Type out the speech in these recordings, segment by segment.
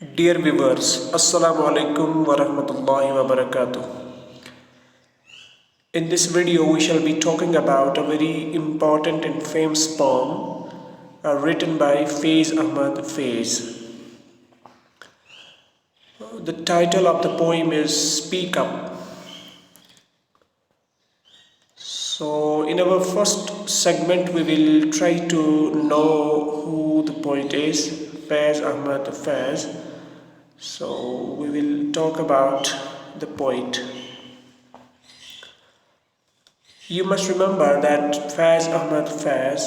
Dear viewers, Assalamu alaikum wa rahmatullahi wa barakatuh. In this video, we shall be talking about a very important and famous poem written by Faiz Ahmad Faiz. The title of the poem is Speak Up. So, in our first segment, we will try to know who the poet is, Faiz Ahmad Faiz. So, we will talk about the poet. You must remember that Faiz Ahmad Faiz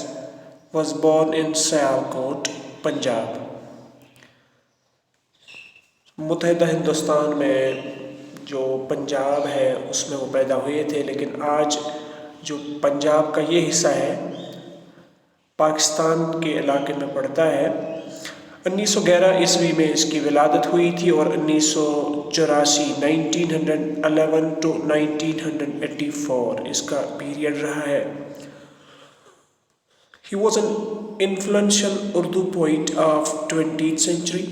was born in Sialkot, Punjab. मुतहदा Hindustan में जो पंजाब है उसमें वो पैदा हुए थे, लेकिन आज जो पंजाब का ये हिस्सा है पाकिस्तान के इलाके में पड़ता है। 1911 ईस्वी में इसकी विलादत हुई थी और 1984 1911 to 1984 इसका पीरियड रहा है। He was an influential Urdu poet of 20th century।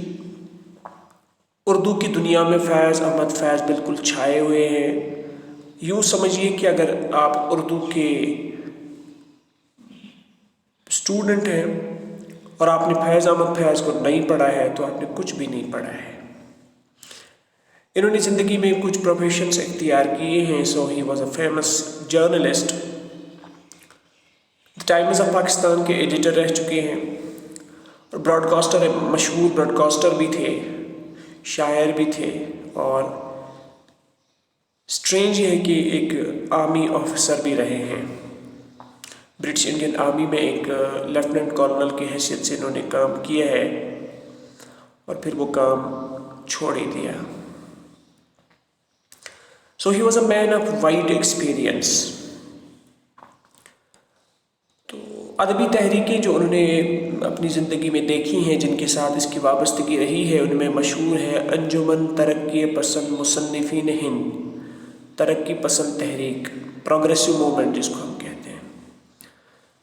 Urdu की दुनिया में फैज़ अहमद फैज़ बिल्कुल छाए हुए हैं। यूँ समझिए कि अगर आप उर्दू के स्टूडेंट हैं और आपने फैज़ अहमद फैज़ को नहीं पढ़ा है तो आपने कुछ भी नहीं पढ़ा है। इन्होंने ज़िंदगी में कुछ प्रोफेशंस इख्तियार किए हैं। So he was a famous journalist, the Times of Pakistan के एडिटर रह चुके हैं और ब्रॉडकास्टर, मशहूर ब्रॉडकास्टर भी थे, शायर भी थे। और स्ट्रेंज है कि एक आर्मी ऑफिसर भी रहे हैं। ब्रिटिश इंडियन आर्मी में एक लेफ्टिनेंट कर्नल की हैसियत से इन्होंने काम किया है और फिर वो काम छोड़ ही दिया। So he was a man of wide experience. तो अदबी तहरीकें जो उन्होंने अपनी ज़िंदगी में देखी हैं, जिनके साथ इसकी वाबस्तगी रही है, उनमें मशहूर है अंजुमन तरक्की पसंद मुसन्निफीन हिंद, तरक्की पसंद तहरीक, प्रोग्रेसिव मूवमेंट जिसको हम कहते हैं।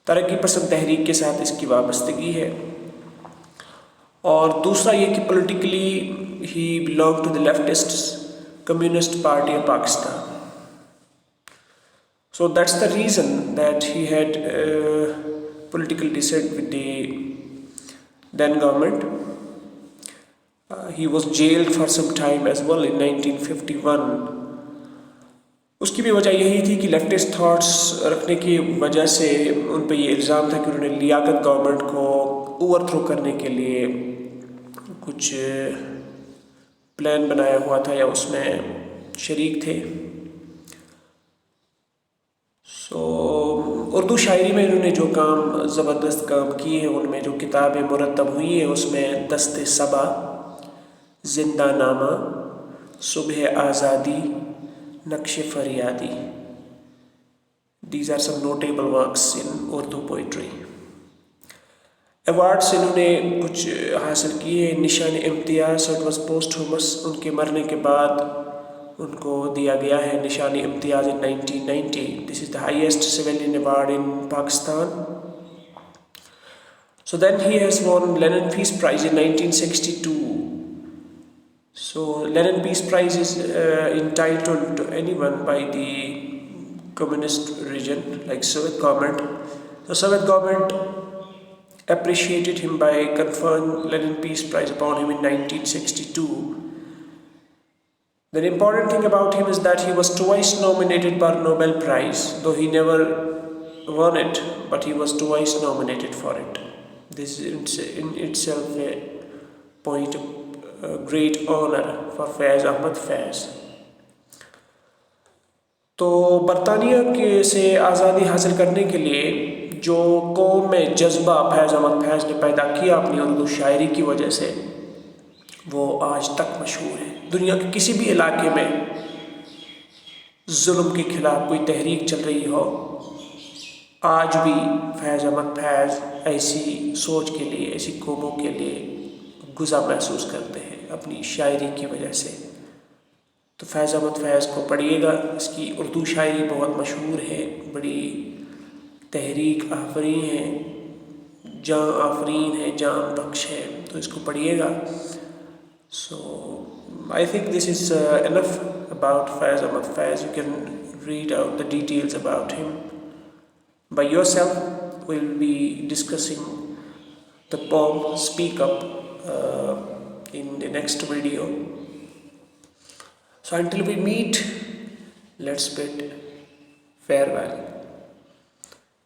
तरक्की पसंद तहरीक के साथ इसकी वाबस्तगी है। और दूसरा ये कि politically he belong to the leftist Communist Party of Pakistan. So that's the reason that he had political dissent with the then government. He was jailed for some time as well in 1951. उसकी भी वजह यही थी कि leftist thoughts रखने की वजह से उन पर ये इल्ज़ाम था कि उन्होंने लियाकत गवर्नमेंट को ओवरथ्रो करने के लिए कुछ प्लान बनाया हुआ था या उसमें शरीक थे। उर्दू शायरी में इन्होंने जो काम ज़बरदस्त काम किए हैं, उनमें जो किताबें मुरतब हुई हैं उसमें दस्ते सबा, जिंदा नामा, सुबह Azadi, Naqsh Faryadi, these are some notable works in Urdu poetry. Awards इन्होंने कुछ हासिल किए। निशान इम्तियाज़, इट वॉज पोस्टहुमस, उनके मरने के बाद उनको दिया गया है Nishan Imtiaz in 1990। This is the highest civilian award in Pakistan. So then he has won Lenin Peace Prize in 1962। So Lenin Peace Prize is entitled to anyone by the communist region like Soviet government. The Soviet government appreciated him by conferring Lenin Peace Prize upon him in 1962. The important thing about him is that he was twice nominated for Nobel Prize, though he never won it, but he was twice nominated for it. This is in itself a point of great honor for Faiz Ahmad Faiz. तो बरतानिया के से आज़ादी हासिल करने के लिए जो कौम में जज्बा फैज़ अहमद फैज़ ने पैदा किया अपनी उर्दू शायरी की वजह से, वो आज तक मशहूर है। दुनिया के किसी भी इलाके में जुल्म के खिलाफ कोई तहरीक चल रही हो, आज भी फैज़ अहमद फैज़ ऐसी सोच के लिए, ऐसी कौमों के लिए गुज़ा महसूस करते हैं अपनी शायरी की वजह से। तो फैज़ अहमद फैज़ को पढ़िएगा, इसकी उर्दू शायरी बहुत मशहूर है, बड़ी तहरीक आफरीन है, जान आफरीन है, जान बख्श है। तो इसको पढ़िएगा So I think this is enough about Faiz Ahmad Faiz. You can read out the details about him by yourself. We'll be discussing the poem Speak Up in the next video. So until we meet, let's bid farewell.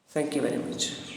Thank you very much.